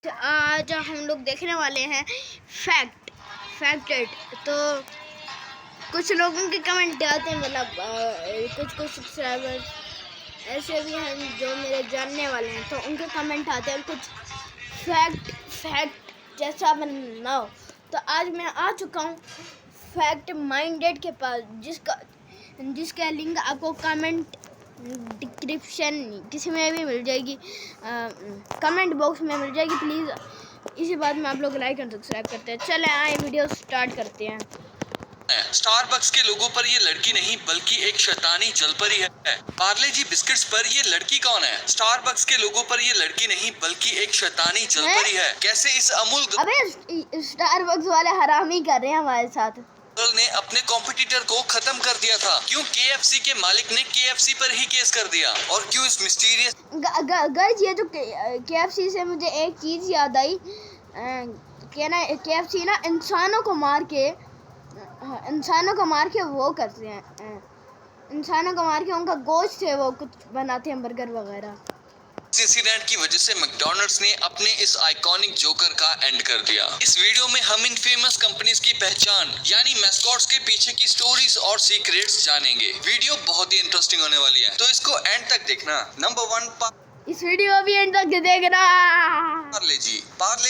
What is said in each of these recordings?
आज हम लोग देखने वाले हैं फैक्टेड। तो कुछ लोगों के कमेंट आते हैं, मतलब कुछ सब्सक्राइबर्स ऐसे भी हैं जो मेरे जानने वाले हैं, तो उनके कमेंट आते हैं कुछ फैक्ट जैसा बनाओ। तो आज मैं आ चुका हूँ फैक्ट माइंडेड के पास, जिसका लिंक आपको कमेंट डिस्क्रिप्शन किसी में भी मिल जाएगी, कमेंट बॉक्स में मिल जाएगी। प्लीज़ इसी बात में आप लोग लाइक और सब्सक्राइब करते हैं। चले आए वीडियो स्टार्ट करते हैं। स्टारबक्स के लोगो पर ये लड़की नहीं बल्कि एक शैतानी जलपरी है। पार्ले जी बिस्किट्स पर ये लड़की कौन है? स्टारबक्स के लोगो पर ये लड़की नहीं बल्कि एक शैतानी जलपरी है। कैसे इस अमूल अबे स्टारबक्स वाले हरामी कर रहे हैं हमारे साथ। ने अपने कॉम्पिटिटर को खत्म कर दिया था। क्यों KFC के मालिक ने KFC पर ही केस कर दिया? और क्यों इस मिस्टीरियस गाइस ये जो KFC से मुझे एक चीज याद आई, KFC ना इंसानों को मार के वो करते हैं, इंसानों को मार के उनका गोश्त है वो कुछ बनाते हैं, बर्गर वगैरह। इंसिडेंट की वजह से मैकडॉनल्ड्स ने अपने इस आइकॉनिक जोकर का एंड कर दिया। इस वीडियो में हम इन फेमस कंपनीज की पहचान यानी मैस्कॉट्स के पीछे की स्टोरीज और सीक्रेट्स जानेंगे। वीडियो बहुत ही इंटरेस्टिंग होने वाली है, तो इसको एंड तक देखना। नंबर 1, इस वीडियो भी एंड तक देखना। पार्ले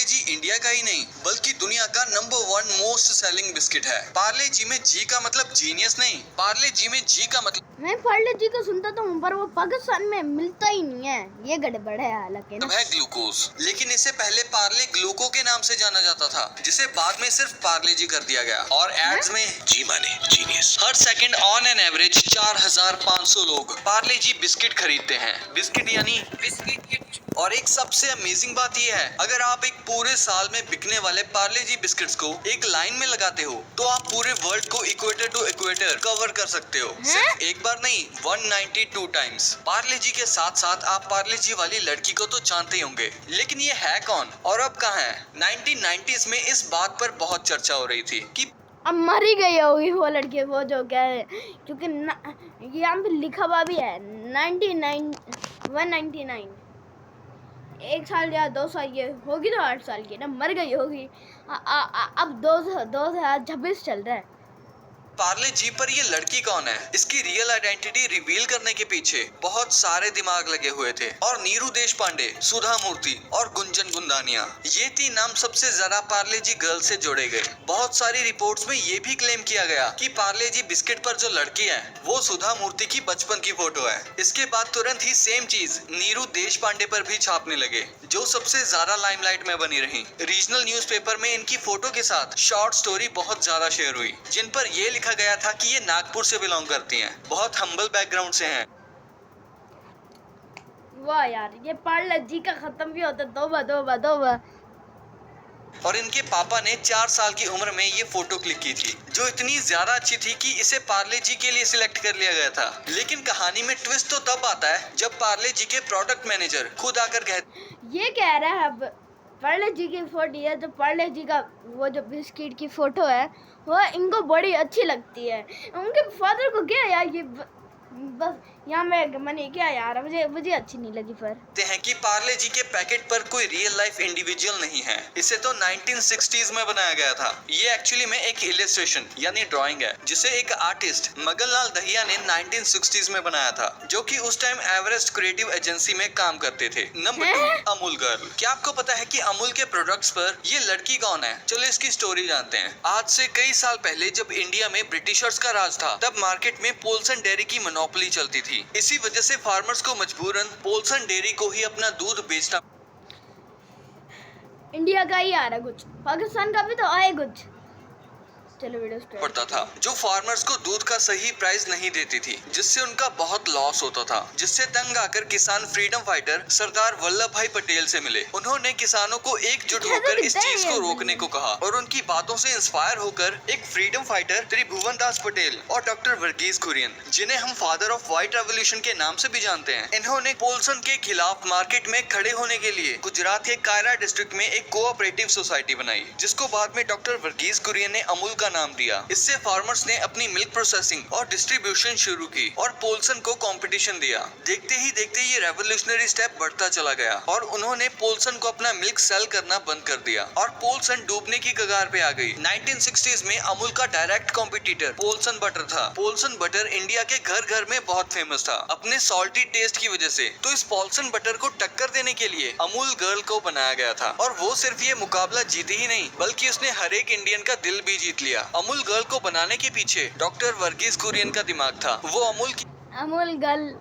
जी इंडिया का ही नहीं बल्कि दुनिया का नंबर 1 मोस्ट सेलिंग बिस्किट है। पार्ले जी में जी का मतलब जीनियस नहीं, पार्ले जी में जी का मतलब मैं पार्ले जी को सुनता तो हूँ, पर वो पाकिस्तान में मिलता ही नहीं है। ये गड़बड़ है हालांकि ना। है ग्लूकोज, लेकिन इससे पहले पार्ले ग्लूको के नाम से जाना जाता था, जिसे बाद में सिर्फ पार्ले जी कर दिया गया। और एड्स में जी माने genius. Her second on an average 4500 लोग पार्ले जी बिस्किट खरीदते हैं। बिस्किट यानी बिस्किट। और एक सबसे अमेजिंग बात यह है, अगर आप एक पूरे साल में बिकने वाले पार्ले जी बिस्किट्स को एक लाइन में लगाते हो तो आप पूरे वर्ल्ड को इक्वेटर टू इक्वेटर कवर कर सकते हो। सिर्फ एक बार नहीं, 192 टाइम्स। पार्ले जी के साथ साथ आप पार्ले जी वाली लड़की को तो जानते ही होंगे, लेकिन ये है कौन और अब कहाँ है? 1990s में इस बात पर बहुत चर्चा हो रही थी कि अब मर ही गई होगी वो लड़की, वो जो क्या है, क्योंकि यहाँ पे लिखा हुआ भी है 199। एक साल या 2 साल ये होगी तो 8 साल की ना, मर गई होगी। अब 2026 चल रहा है। पार्ले जी पर ये लड़की कौन है, इसकी रियल आइडेंटिटी रिवील करने के पीछे बहुत सारे दिमाग लगे हुए थे। और नीरू देशपांडे, सुधा मूर्ति और गुंजन गुंदानिया, ये 3 नाम सबसे ज्यादा पार्ले जी गर्ल से जोड़े गए। बहुत सारी रिपोर्ट्स में ये भी क्लेम किया गया कि पार्ले जी बिस्किट पर जो लड़की है वो सुधा मूर्ति की बचपन की फोटो है। इसके बाद तुरंत ही सेम चीज नीरू देशपांडे पर भी छापने लगे, जो सबसे ज्यादा लाइमलाइट में बनी रही। रीजनल न्यूज़पेपर में इनकी फोटो के साथ शॉर्ट स्टोरी बहुत ज्यादा शेयर हुई, जिन पर ये लिखा गया था कि ये नागपुर से बिलोंग करती हैं, बहुत हम्बल बैकग्राउंड से हैं। वाह यार, ये पार्ले जी का खत्म भी होता। दो और इनके पापा ने 4 साल की उम्र में ये फोटो क्लिक की थी, जो इतनी ज्यादा अच्छी थी कि इसे पार्ले जी के लिए सिलेक्ट कर लिया गया था। लेकिन कहानी में ट्विस्ट तो तब आता है जब पार्ले जी के प्रोडक्ट मैनेजर खुद आकर कहते, ये कह रहा है अब पार्ले जी की फोटो है, तो पार्ले जी का वो जो बिस्किट की फोटो है वो इनको बड़ी अच्छी लगती है। उनके फादर को क्या यार, ये बस यहाँ मैंने क्या यार, मुझे अच्छी नहीं लगी। पर हैं कि पार्ले जी के पैकेट पर कोई रियल लाइफ इंडिविजुअल नहीं है, इसे तो 1960s में बनाया गया था। ये एक्चुअली में एक इलस्ट्रेशन यानी ड्राइंग है, जिसे एक आर्टिस्ट मगन लाल दहिया ने 1960s में बनाया था, जो कि उस टाइम एवरेस्ट क्रिएटिव एजेंसी में काम करते थे। Number 2, Amul girl. क्या आपको पता है कि अमूल के प्रोडक्ट्स पर ये लड़की कौन है? चलो इसकी स्टोरी जानते हैं। आज से कई साल पहले जब इंडिया में ब्रिटिशर्स का राज था, तब मार्केट में पोल्सन डेयरी की मोनोपोली चलती थी। इसी वजह से फार्मर्स को मजबूरन पोल्सन डेयरी को ही अपना दूध बेचना। इंडिया का ही आ रहा कुछ, पाकिस्तान का भी तो आए कुछ। चलो वीडियो स्टार्ट पड़ता था, जो फार्मर्स को दूध का सही प्राइस नहीं देती थी, जिससे उनका बहुत लॉस होता था। जिससे तंग आकर किसान फ्रीडम फाइटर सरदार वल्लभ भाई पटेल से मिले। उन्होंने किसानों को एकजुट होकर इस चीज को रोकने को कहा और उनकी बातों से इंस्पायर होकर एक फ्रीडम फाइटर त्रिभुवन दास पटेल और डॉक्टर वर्गीस कुरियन, जिन्हें हम फादर ऑफ व्हाइट रेवोल्यूशन के नाम से भी जानते हैं, इन्होंने पोल्सन के खिलाफ मार्केट में खड़े होने के लिए गुजरात के कायरा डिस्ट्रिक्ट में एक कोऑपरेटिव सोसाइटी बनाई, जिसको बाद में डॉक्टर वर्गीस कुरियन ने अमूल का का नाम दिया। इससे फार्मर्स ने अपनी मिल्क प्रोसेसिंग और डिस्ट्रीब्यूशन शुरू की और पोल्सन को कंपटीशन दिया। देखते ही देखते ये रेवोल्यूशनरी स्टेप बढ़ता चला गया और उन्होंने पोल्सन को अपना मिल्क सेल करना बंद कर दिया और पोल्सन डूबने की कगार पे आ गई। 1960s में अमूल का डायरेक्ट कॉम्पिटिटर पोल्सन बटर था। पोल्सन बटर इंडिया के घर घर में बहुत फेमस था अपने सॉल्टी टेस्ट की वजह से। तो इस पोल्सन बटर को टक्कर देने के लिए अमूल गर्ल को बनाया गया था और वो सिर्फ ये मुकाबला जीती ही नहीं बल्कि उसने हर एक इंडियन का दिल भी जीत लिया। अमूल गर्ल को बनाने के पीछे डॉक्टर वर्गीस कुरियन का दिमाग था। वो अमूल गर्ल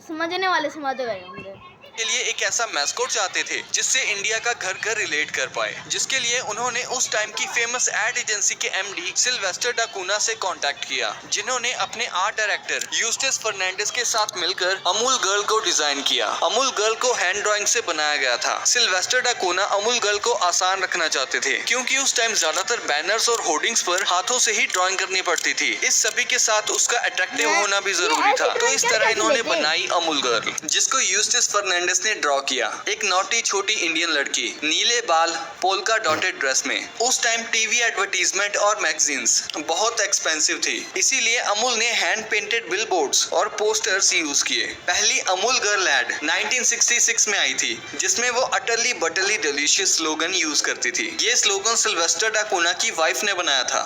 समझने वाले समझ गए होंगे के लिए एक ऐसा मैस्कोट चाहते थे जिससे इंडिया का घर घर रिलेट कर पाए, जिसके लिए उन्होंने उस टाइम की फेमस एड एजेंसी के एमडी सिल्वेस्टर डाकुना से कांटेक्ट किया, जिन्होंने अपने आर्ट डायरेक्टर यूस्टस फर्नांडिस के साथ मिलकर अमूल गर्ल को डिजाइन किया। अमूल गर्ल को हैंड ड्राइंग से बनाया गया था। सिल्वेस्टर डाकुना अमूल गर्ल को आसान रखना चाहते थे क्योंकि उस टाइम ज्यादातर बैनर्स और होर्डिंग्स पर हाथों से ही ड्राइंग करनी पड़ती थी। इस सभी के साथ उसका अट्रैक्टिव होना भी जरूरी था। तो इस तरह इन्होंने बनाई अमूल गर्ल, जिसको यूस्टस फर्नांडिस ने ड्रॉ किया। एक नॉटी छोटी इंडियन लड़की नीले बाल पोल्का डॉटेड ड्रेस में। उस टाइम टीवी एडवर्टीजमेंट और मैगजीन्स बहुत एक्सपेंसिव थी, इसीलिए अमूल ने हैंड पेंटेड बिलबोर्ड्स और पोस्टर्स यूज किए। पहली अमूल गर्ल एड 1966 में आई थी जिसमें वो अटरली बटरली डिलीशियस स्लोगन यूज करती थी। ये स्लोगन सिल्वेस्टर डाकुना की वाइफ ने बनाया था।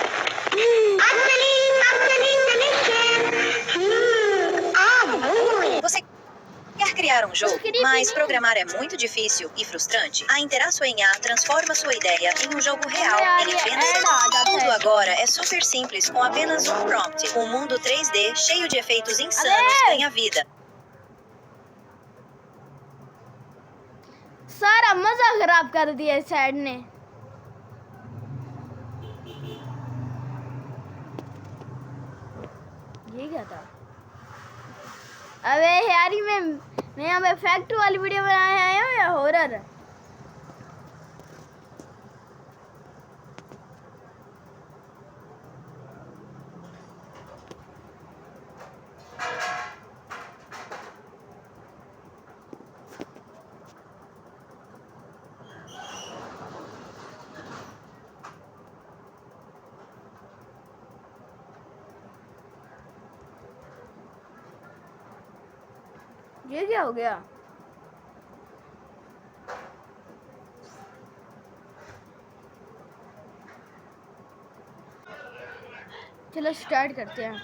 Quer criar um jogo, mas programar é muito difícil e frustrante? A Interaço em A transforma sua ideia em um jogo real em apenas tudo agora é super simples com apenas um prompt. Um mundo 3D cheio de efeitos insanos ganha vida. सारा मजा खराब कर दिया इस add ने। ये क्या था? अबे यारी मैं यहाँ पे फैक्ट वाली वीडियो बनाया आया हूँ या हॉरर? ये क्या हो गया? चलो स्टार्ट करते हैं।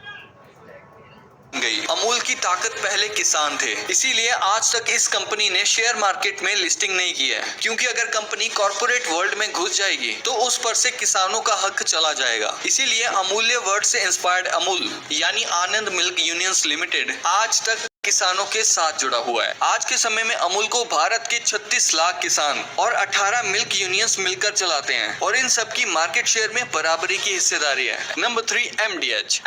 गई। अमूल की ताकत पहले किसान थे, इसीलिए आज तक इस कंपनी ने शेयर मार्केट में लिस्टिंग नहीं की है, क्योंकि अगर कंपनी कॉर्पोरेट वर्ल्ड में घुस जाएगी तो उस पर से किसानों का हक चला जाएगा। इसीलिए अमूल्य वर्ड से इंस्पायर्ड अमूल यानी आनंद मिल्क यूनियंस लिमिटेड आज तक किसानों के साथ जुड़ा हुआ है। आज के समय में अमूल को भारत के 36 लाख किसान और 18 मिल्क यूनियंस मिलकर चलाते हैं और इन सब की मार्केट शेयर में बराबरी की हिस्सेदारी है। नंबर 3 एमडीएच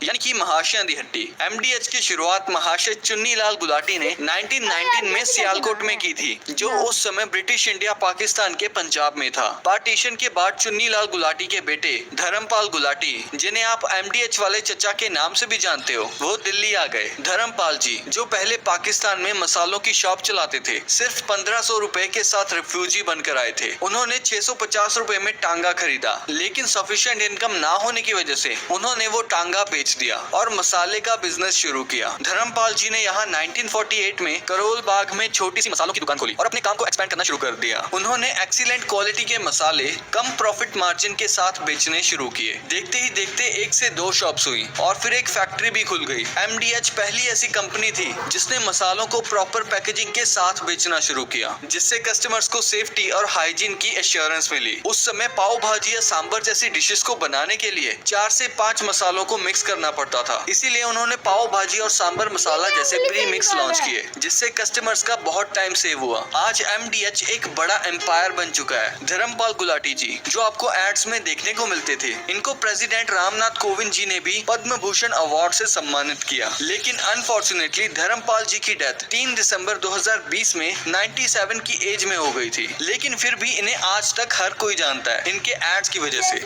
यानी कि महाशय दी हड्डी। एमडीएच की शुरुआत महाशय चुन्नीलाल गुलाटी ने 1919 में सियालकोट में की थी, जो उस समय ब्रिटिश इंडिया पाकिस्तान के पंजाब में था। पार्टीशन के बाद चुन्नीलाल गुलाटी के बेटे धर्मपाल गुलाटी, जिन्हें आप एमडीएच वाले चचा के नाम से भी जानते हो, वो दिल्ली आ गए। धर्मपाल जी जो पहले पाकिस्तान में मसालों की शॉप चलाते थे, सिर्फ 1500 रुपए के साथ रिफ्यूजी बनकर आए थे। उन्होंने 650 रुपए में टांगा खरीदा, लेकिन सफिशिएंट इनकम ना होने की वजह से उन्होंने वो टांगा बेच दिया और मसाले का बिजनेस शुरू किया। धर्मपाल जी ने यहाँ 1948 में करोल बाग में छोटी सी मसालों की दुकान खोली और अपने काम को एक्सपेंड करना शुरू कर दिया। उन्होंने एक्सीलेंट क्वालिटी के मसाले कम प्रॉफिट मार्जिन के साथ बेचने शुरू किए। देखते ही देखते 1 से 2 शॉप्स हुई और फिर एक फैक्ट्री भी खुल गई। एमडीएच पहली ऐसी कंपनी थी जिसने मसालों को प्रॉपर पैकेजिंग के साथ बेचना शुरू किया, जिससे कस्टमर्स को सेफ्टी और हाइजीन की एश्योरेंस मिली। उस समय पाव भाजी या सांबर जैसी डिशेस को बनाने के लिए 4 से 5 मसालों को मिक्स करना पड़ता था, इसीलिए उन्होंने पाव भाजी और सांबर मसाला जैसे प्री मिक्स लॉन्च किए, जिससे कस्टमर्स का बहुत टाइम सेव हुआ। आज एमडीएच एक बड़ा एम्पायर बन चुका है। धर्मपाल गुलाटी जी जो आपको एड्स में देखने को मिलते थे, इनको प्रेसिडेंट रामनाथ कोविंद जी ने भी पद्म भूषण अवार्ड से सम्मानित किया, लेकिन अनफॉर्चुनेटली धर्मपाल जी की डेथ 3 दिसंबर 2020 में 97 की एज में हो गई थी, लेकिन फिर भी इन्हें आज तक हर कोई जानता है इनके एड्स की वजह से।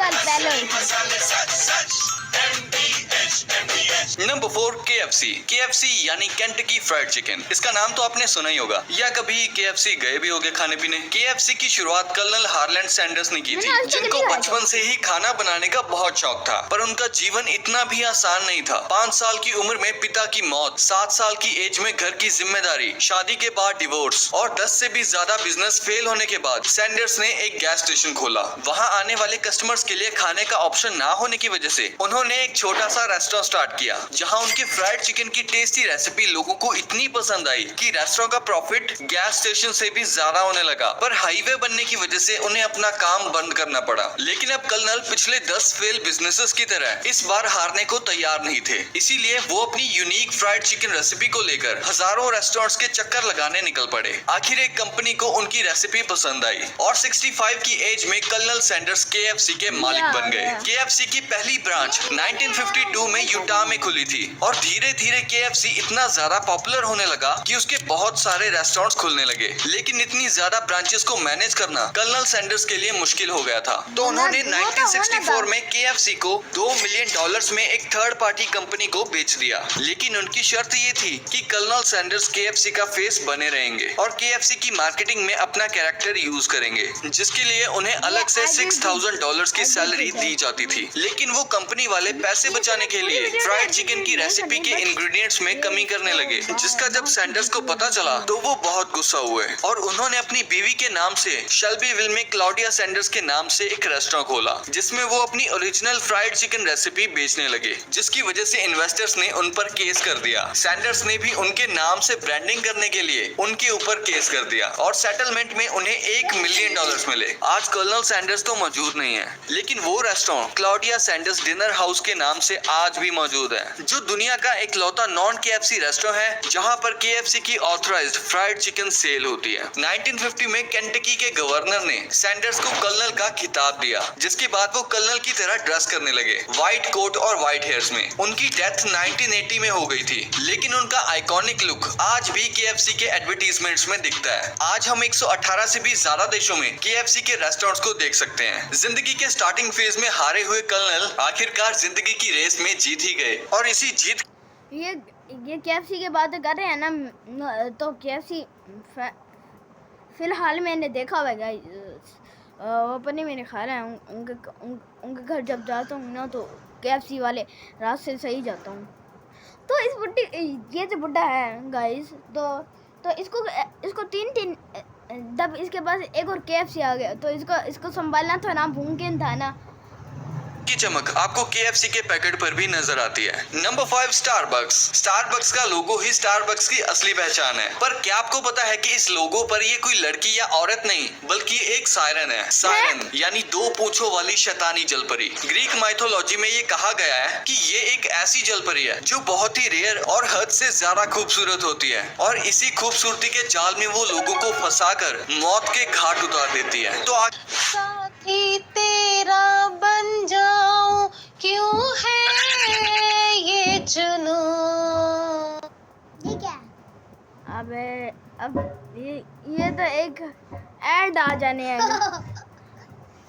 Number 4 KFC। KFC यानी केंटकी फ्राइड चिकन। इसका नाम तो आपने सुना ही होगा या कभी KFC गए भी होंगे खाने पीने। KFC की शुरुआत कर्नल हार्लैंड सैंडर्स ने की थी, जिनको बचपन से ही खाना बनाने का बहुत शौक था, पर उनका जीवन इतना भी आसान नहीं था। 5 साल की उम्र में पिता की मौत, 7 साल की एज में घर की जिम्मेदारी, शादी के बाद डिवोर्स और 10 से भी ज्यादा बिजनेस फेल होने के बाद सैंडर्स ने एक गैस स्टेशन खोला। वहां आने वाले कस्टमर्स के लिए खाने का ऑप्शन ना होने की वजह से उन्होंने एक छोटा सा रेस्टोरेंट स्टार्ट किया, जहां उनके फ्राइड चिकन की टेस्टी रेसिपी लोगों को इतनी पसंद आई कि रेस्टोरेंट का प्रॉफिट गैस स्टेशन से भी ज्यादा होने लगा। पर हाईवे बनने की वजह से उन्हें अपना काम बंद करना पड़ा। लेकिन अब कर्नल पिछले 10 फेल बिजनेसेस की तरह इस बार हारने को तैयार नहीं थे, इसीलिए वो अपनी यूनिक फ्राइड चिकन रेसिपी को लेकर हजारों रेस्टोरेंट्स के चक्कर लगाने निकल पड़े। आखिर एक कंपनी को उनकी रेसिपी पसंद आई और 65 की एज में कर्नल सैंडर्स KFC के मालिक बन गए। KFC की पहली ब्रांच 1952 में यूटा में खुली थी और धीरे धीरे KFC इतना ज्यादा पॉपुलर होने लगा कि उसके बहुत सारे रेस्टोरेंट्स खुलने लगे। लेकिन इतनी ज्यादा ब्रांचेस को मैनेज करना कर्नल सैंडर्स के लिए मुश्किल हो गया था, तो उन्होंने 1964 में KFC को $2 मिलियन में एक थर्ड पार्टी कंपनी को बेच दिया। लेकिन उनकी शर्त ये थी कि कर्नल सैंडर्स KFC का फेस बने रहेंगे और KFC की मार्केटिंग में अपना कैरेक्टर यूज करेंगे, जिसके लिए उन्हें अलग से $6,000 की सैलरी दी जाती थी। लेकिन वो कंपनी वाले पैसे बचाने के लिए फ्राइड चिकन की रेसिपी के इंग्रेडिएंट्स में कमी करने लगे, जिसका जब सैंडर्स को पता चला तो वो बहुत गुस्सा हुए और उन्होंने अपनी बीवी के नाम से शेल्बीविल में क्लाउडिया सैंडर्स के नाम से एक रेस्टोरेंट खोला, जिसमें वो अपनी ओरिजिनल फ्राइड चिकन रेसिपी बेचने लगे, जिसकी वजह से इन्वेस्टर्स ने उन पर केस कर दिया। सैंडर्स ने भी उनके नाम से ब्रांडिंग करने के लिए उनके ऊपर केस कर दिया और सेटलमेंट में उन्हें $1 मिलियन मिले। आज कर्नल सैंडर्स तो मौजूद नहीं है, लेकिन वो restaurant Claudia Sanders dinner house के नाम से आज भी मौजूद है, जो दुनिया का इकलौता नॉन KFC रेस्टोरेंट है जहां पर KFC की ऑथराइज्ड फ्राइड चिकन सेल होती है। 1950 में केंटकी के गवर्नर ने सैंडर्स को कर्नल का खिताब दिया, जिसके बाद वो कर्नल की तरह ड्रेस करने लगे, व्हाइट कोट और व्हाइट हेयर्स में। उनकी डेथ 1980 में हो गई थी, लेकिन उनका आइकॉनिक लुक आज भी KFC के एडवर्टीजमेंट्स में दिखता है। आज हम 118 से भी ज्यादा देशों में KFC के रेस्टोरेंट्स को देख सकते हैं। जिंदगी के स्टार्टिंग फेज में हारे हुए कर्नल आखिरकार जिंदगी की रेस में जीत ही गए और इसी जीत ये KFC की बात कर रहे हैं ना, तो KFC फिलहाल मैंने देखा हुआ है, वो पर नहीं मैंने खाया है। उनके घर जब जाता हूँ ना तो KFC वाले रास्ते से ही जाता हूँ। तो इस बुड्ढी, ये जो बुड्ढा है गाइस, तो इसको तीन जब इसके पास एक और KFC आ गया तो इसको संभालना था ना, मुमकिन था ना। की चमक आपको KFC के पैकेट पर भी नजर आती है। Number 5 Starbucks. स्टारबक्स का लोगो ही स्टारबक्स की असली पहचान है, पर क्या आपको पता है कि इस लोगो पर ये कोई लड़की या औरत नहीं बल्कि एक सायरन है। सायरन यानी 2 पूंछों वाली शैतानी जलपरी। ग्रीक माइथोलॉजी में ये कहा गया है कि ये एक ऐसी जलपरी है जो बहुत ही रेयर और हद से ज्यादा खूबसूरत होती है और इसी खूबसूरती के जाल में वो लोगों को फंसाकर मौत के घाट उतार देती है। तो आज साथी तेरा बन जाऊं, क्यों है ये जुनून। ठीक है, अब ये तो एक ऐड आ जाने है।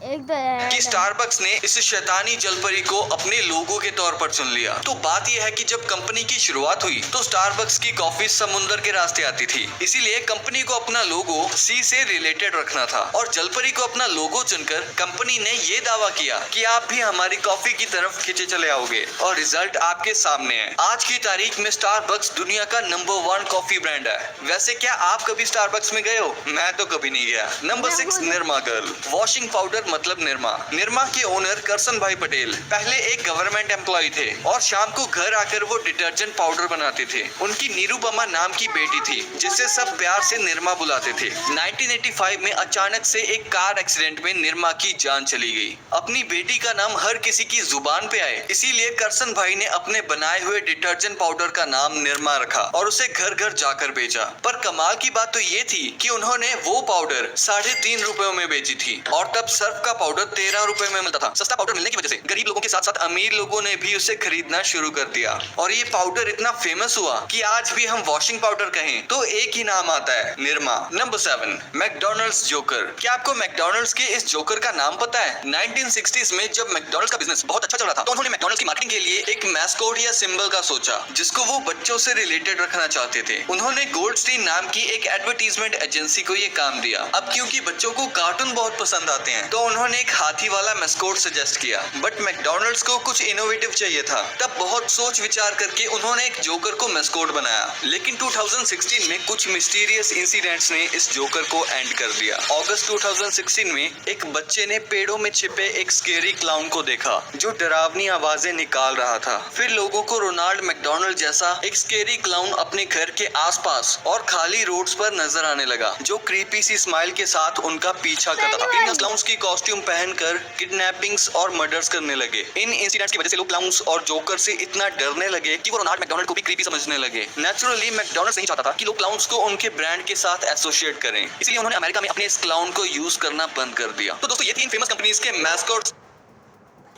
एक तो कि स्टारबक्स ने इस शैतानी जलपरी को अपने लोगो के तौर पर चुन लिया। तो बात यह है कि जब कंपनी की शुरुआत हुई तो स्टारबक्स की कॉफी समुंदर के रास्ते आती थी, इसीलिए कंपनी को अपना लोगो सी से रिलेटेड रखना था और जलपरी को अपना लोगो चुनकर कंपनी ने ये दावा किया कि आप भी हमारी कॉफी की तरफ खींचे चले आओगे और रिजल्ट आपके सामने है। आज की तारीख में स्टारबक्स दुनिया का नंबर 1 कॉफी ब्रांड है। वैसे क्या आप कभी स्टारबक्स में गए हो? मैं तो कभी नहीं गया। Number 6 Nirma girl. Washing powder मतलब निरमा के ओनर करसन भाई पटेल पहले एक गवर्नमेंट एम्प्लॉय थे और शाम को घर आकर वो डिटर्जेंट पाउडर बनाते थे। उनकी निरुपमा नाम की बेटी थी जिसे सब प्यार से निरमा बुलाते थे। 1985 में अचानक से एक कार एक्सीडेंट में निरमा की जान चली गई। अपनी बेटी का नाम हर किसी की जुबान पे आए, इसीलिए करसन भाई ने अपने बनाए हुए डिटर्जेंट पाउडर का नाम निरमा रखा और उसे घर घर जाकर बेचा। पर कमाल की बात तो ये थी कि उन्होंने वो पाउडर 3.5 रुपयों में बेची थी और तब सर्फ बर्फ का पाउडर 13 रुपए में मिलता था। सस्ता पाउडर मिलने की वजह से गरीब लोगों के साथ साथ अमीर लोगों ने भी उसे खरीदना शुरू कर दिया और ये पाउडर इतना फेमस हुआ कि आज भी हम वॉशिंग पाउडर कहें तो एक ही नाम आता है, निरमा। Number 7, McDonald's joker. क्या आपको मैकडॉनल्ड्स के इस जोकर का नाम पता है? 1960s में जब मैकडॉनल्ड्स का बिजनेस बहुत अच्छा चल रहा था तो उन्होंने मैकडॉनल्ड्स की मार्केटिंग के लिए एक मैस्कोट या सिंबल का सोचा जिसको वो बच्चों से रिलेटेड रखना चाहते थे। उन्होंने गोल्डस्टीन नाम की एक एडवर्टीजमेंट एजेंसी को ये काम दिया। अब क्योंकि बच्चों को कार्टून बहुत पसंद आते हैं तो उन्होंने एक हाथी वाला मैस्कोट सजेस्ट किया, बट मैकडॉनल्ड्स को कुछ इनोवेटिव चाहिए था। तब बहुत सोच विचार करके उन्होंने एक जोकर को मैस्कोट बनाया, लेकिन 2016 में कुछ मिस्टीरियस इंसिडेंट्स ने इस जोकर को एंड कर दिया। अगस्त 2016 में एक बच्चे ने पेड़ों में छिपे एक स्केरी क्लाउन को देखा जो डरावनी आवाजें निकाल रहा था। फिर लोगों को रोनाल्ड मैकडॉनल्ड जैसा एक स्केरी क्लाउन अपने घर के आसपास और खाली रोड्स पर नजर आने लगा जो क्रीपी सी स्माइल के साथ उनका पीछा करता था। इन क्लाउन्स की कॉस्ट्यूम पहनकर किडनैपिंग्स और मर्डर्स करने लगे। इन इंसिडेंट्स की वजह से लोग क्लाउन्स और जोकर से इतना डरने लगे कि वो रोनाल्ड मैकडॉनल्ड को भी क्रीपी समझने लगे। नेचुरली मैकडॉनल्ड्स नहीं चाहता था कि लोग क्लाउन्स को उनके ब्रांड के साथ एसोसिएट करें, इसलिए उन्होंने अमेरिका में अपने इस क्लाउन को यूज करना बंद कर दिया। तो दोस्तों ये थी इन फेमस कंपनीज के मैस्कॉट्स।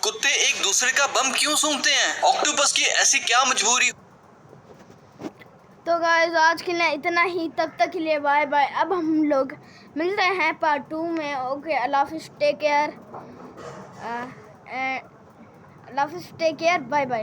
कुत्ते एक दूसरे का बम क्यों सूंघते हैं? ऑक्टोपस की ऐसी क्या मजबूरी? तो गाइस आज के लिए इतना ही, तब तक के लिए बाय बाय। अब हम लोग मिलते हैं पार्ट 2 में। ओके, अल्लाह हाफिज़, टेक केयर, अल्लाह हाफिज़, टेक केयर, बाय बाय।